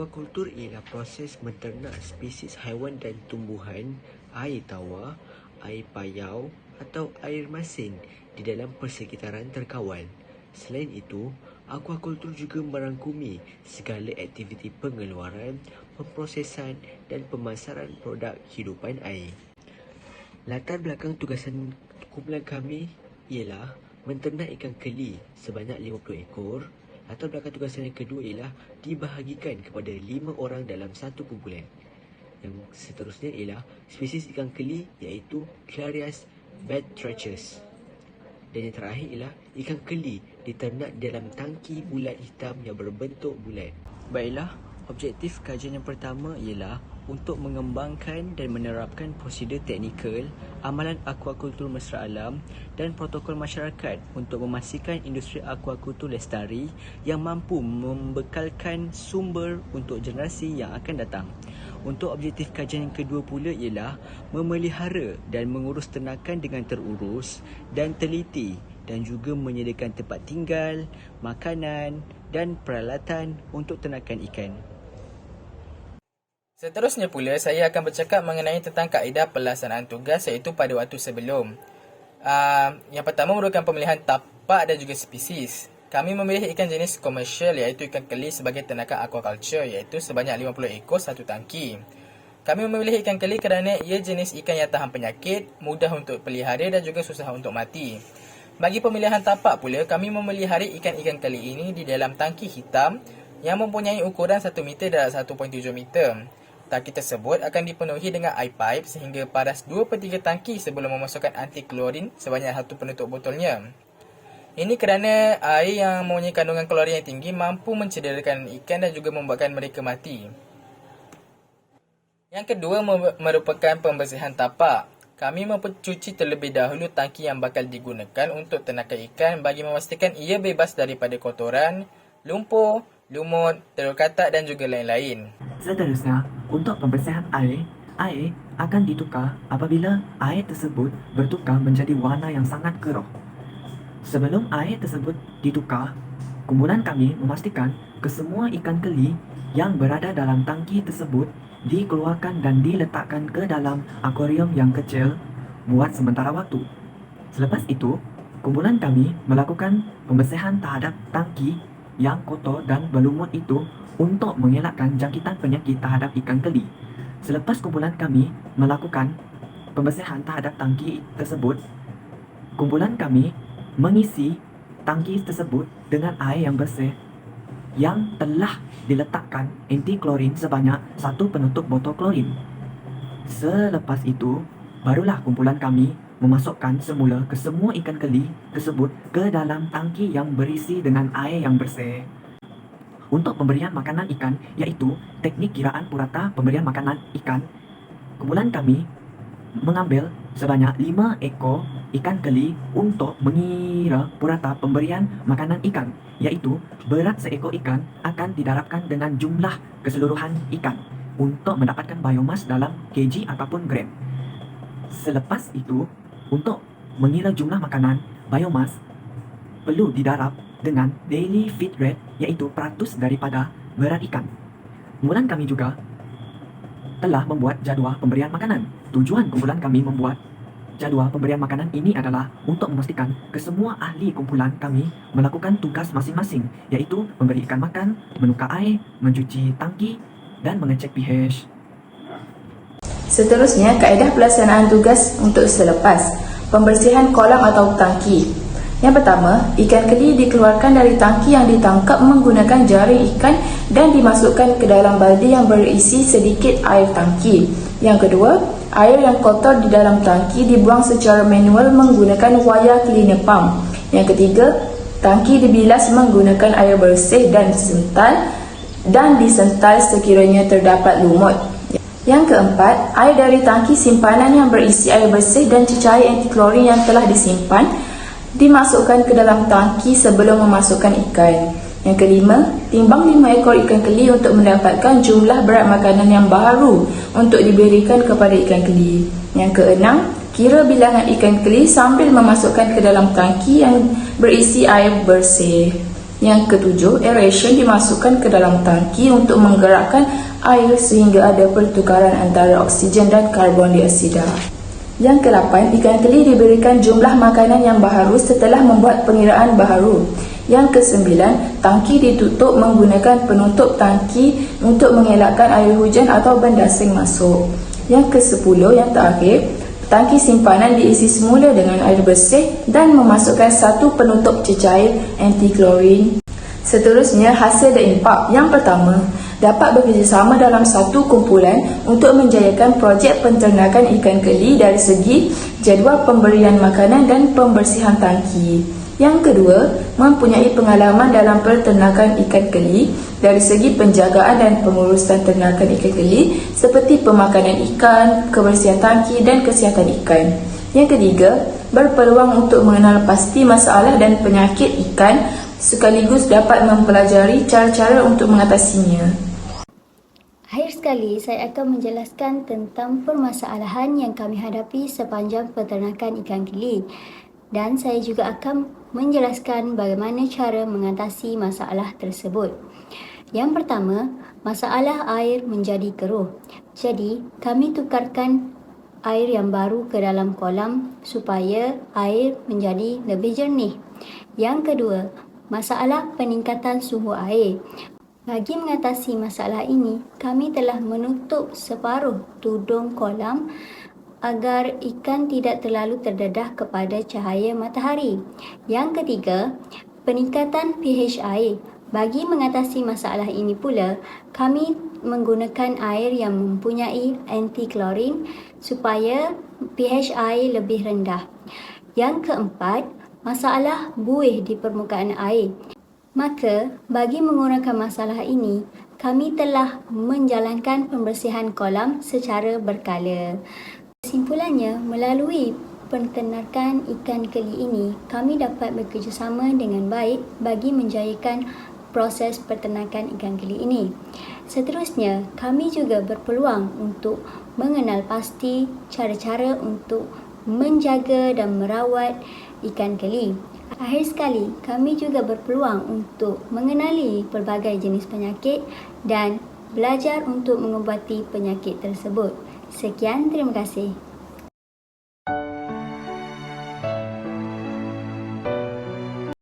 Aquakultur ialah proses menternak spesies haiwan dan tumbuhan air tawar, air payau atau air masin di dalam persekitaran terkawal. Selain itu, aquakultur juga merangkumi segala aktiviti pengeluaran, pemprosesan dan pemasaran produk hidupan air. Latar belakang tugasan kumpulan kami ialah menternak ikan keli sebanyak 50 ekor. Latar belakang tugasan yang kedua ialah dibahagikan kepada 5 orang dalam satu kumpulan. Yang seterusnya ialah spesies ikan keli iaitu Clarias batrachus. Dan yang terakhir ialah ikan keli diternak dalam tangki bulat hitam yang berbentuk bulat. Baiklah, objektif kajian yang pertama ialah untuk mengembangkan dan menerapkan prosedur teknikal, amalan aquakultur mesra alam dan protokol masyarakat untuk memastikan industri aquakultur lestari yang mampu membekalkan sumber untuk generasi yang akan datang. Untuk objektif kajian yang kedua pula ialah memelihara dan mengurus ternakan dengan terurus dan teliti dan juga menyediakan tempat tinggal, makanan dan peralatan untuk ternakan ikan. Seterusnya pula, saya akan bercakap mengenai tentang kaedah pelaksanaan tugas iaitu pada waktu sebelum. Yang pertama merupakan pemilihan tapak dan juga spesies. Kami memilih ikan jenis komersial iaitu ikan keli sebagai ternakan aquaculture iaitu sebanyak 50 ekor satu tangki. Kami memilih ikan keli kerana ia jenis ikan yang tahan penyakit, mudah untuk pelihara dan juga susah untuk mati. Bagi pemilihan tapak pula, kami memelihara ikan-ikan keli ini di dalam tangki hitam yang mempunyai ukuran 1 meter dan 1.7 meter. Tangki tersebut akan dipenuhi dengan air pipe sehingga paras 2/3 tangki sebelum memasukkan anti-klorin sebanyak 1 penutup botolnya. Ini kerana air yang mempunyai kandungan klorin yang tinggi mampu mencederakan ikan dan juga membuatkan mereka mati. Yang kedua merupakan pembersihan tapak. Kami mencuci terlebih dahulu tangki yang bakal digunakan untuk ternakan ikan bagi memastikan ia bebas daripada kotoran, lumpur, lumut, telur katak dan juga lain-lain. Seterusnya, untuk pembersihan air akan ditukar apabila air tersebut bertukar menjadi warna yang sangat keruh. Sebelum air tersebut ditukar, kumpulan kami memastikan kesemua ikan keli yang berada dalam tangki tersebut dikeluarkan dan diletakkan ke dalam akuarium yang kecil buat sementara waktu. Selepas itu, kumpulan kami melakukan pembersihan terhadap tangki yang kotor dan berlumut itu untuk mengelakkan jangkitan penyakit terhadap ikan keli. Selepas kumpulan kami melakukan pembersihan terhadap tangki tersebut, kumpulan kami mengisi tangki tersebut dengan air yang bersih yang telah diletakkan anti-klorin sebanyak 1 penutup botol klorin. Selepas itu, barulah kumpulan kami memasukkan semula kesemua ikan keli tersebut ke dalam tangki yang berisi dengan air yang bersih. Untuk pemberian makanan ikan, iaitu teknik kiraan purata pemberian makanan ikan, kumpulan kami mengambil sebanyak 5 ekor ikan keli untuk mengira purata pemberian makanan ikan, iaitu berat seekor ikan akan didarabkan dengan jumlah keseluruhan ikan untuk mendapatkan biomas dalam kg ataupun gram. Selepas itu, untuk mengira jumlah makanan biomas perlu didarab dengan daily feed rate iaitu peratus daripada berat ikan. Kumpulan kami juga telah membuat jadual pemberian makanan. Tujuan kumpulan kami membuat jadual pemberian makanan ini adalah untuk memastikan kesemua ahli kumpulan kami melakukan tugas masing-masing iaitu memberi ikan makan, menukar air, mencuci tangki dan mengecek pH. Seterusnya, kaedah pelaksanaan tugas untuk selepas pembersihan kolam atau tangki. Yang pertama, ikan keli dikeluarkan dari tangki yang ditangkap menggunakan jaring ikan dan dimasukkan ke dalam baldi yang berisi sedikit air tangki. Yang kedua, air yang kotor di dalam tangki dibuang secara manual menggunakan wire cleaner pump. Yang ketiga, tangki dibilas menggunakan air bersih dan disental sekiranya terdapat lumut. Yang keempat, air dari tangki simpanan yang berisi air bersih dan cecair anti-klorin yang telah disimpan dimasukkan ke dalam tangki sebelum memasukkan ikan. Yang kelima, timbang 5 ekor ikan keli untuk mendapatkan jumlah berat makanan yang baru untuk diberikan kepada ikan keli. Yang keenam, kira bilangan ikan keli sambil memasukkan ke dalam tangki yang berisi air bersih. Yang ketujuh, aeration dimasukkan ke dalam tangki untuk menggerakkan air sehingga ada pertukaran antara oksigen dan karbon dioksida. Yang ke-8, ikan keli diberikan jumlah makanan yang baharu setelah membuat pengiraan baharu. Yang ke-9, tangki ditutup menggunakan penutup tangki untuk mengelakkan air hujan atau benda asing masuk. Yang ke-10, yang terakhir, tangki simpanan diisi semula dengan air bersih dan memasukkan satu penutup cecair anti-klorin. Seterusnya, hasil dan impak. Yang pertama, dapat bekerjasama dalam satu kumpulan untuk menjayakan projek penternakan ikan keli dari segi jadual pemberian makanan dan pembersihan tangki. Yang kedua, mempunyai pengalaman dalam peternakan ikan keli dari segi penjagaan dan pengurusan ternakan ikan keli seperti pemakanan ikan, kebersihan tangki dan kesihatan ikan. Yang ketiga, berpeluang untuk mengenal pasti masalah dan penyakit ikan sekaligus dapat mempelajari cara-cara untuk mengatasinya. Akhir sekali, saya akan menjelaskan tentang permasalahan yang kami hadapi sepanjang peternakan ikan keli. Dan saya juga akan menjelaskan bagaimana cara mengatasi masalah tersebut. Yang pertama, masalah air menjadi keruh. Jadi, kami tukarkan air yang baru ke dalam kolam supaya air menjadi lebih jernih. Yang kedua, masalah peningkatan suhu air. Bagi mengatasi masalah ini, kami telah menutup separuh tudung kolam agar ikan tidak terlalu terdedah kepada cahaya matahari. Yang ketiga, peningkatan pH air. Bagi mengatasi masalah ini pula, kami menggunakan air yang mempunyai anti-klorin supaya pH air lebih rendah. Yang keempat, masalah buih di permukaan air. Maka, bagi mengurangkan masalah ini, kami telah menjalankan pembersihan kolam secara berkala. Kesimpulannya, melalui penternakan ikan keli ini, kami dapat bekerjasama dengan baik bagi menjayakan proses peternakan ikan keli ini. Seterusnya, kami juga berpeluang untuk mengenal pasti cara-cara untuk menjaga dan merawat ikan keli. Akhir sekali, kami juga berpeluang untuk mengenali pelbagai jenis penyakit dan belajar untuk mengubati penyakit tersebut. Sekian, terima kasih.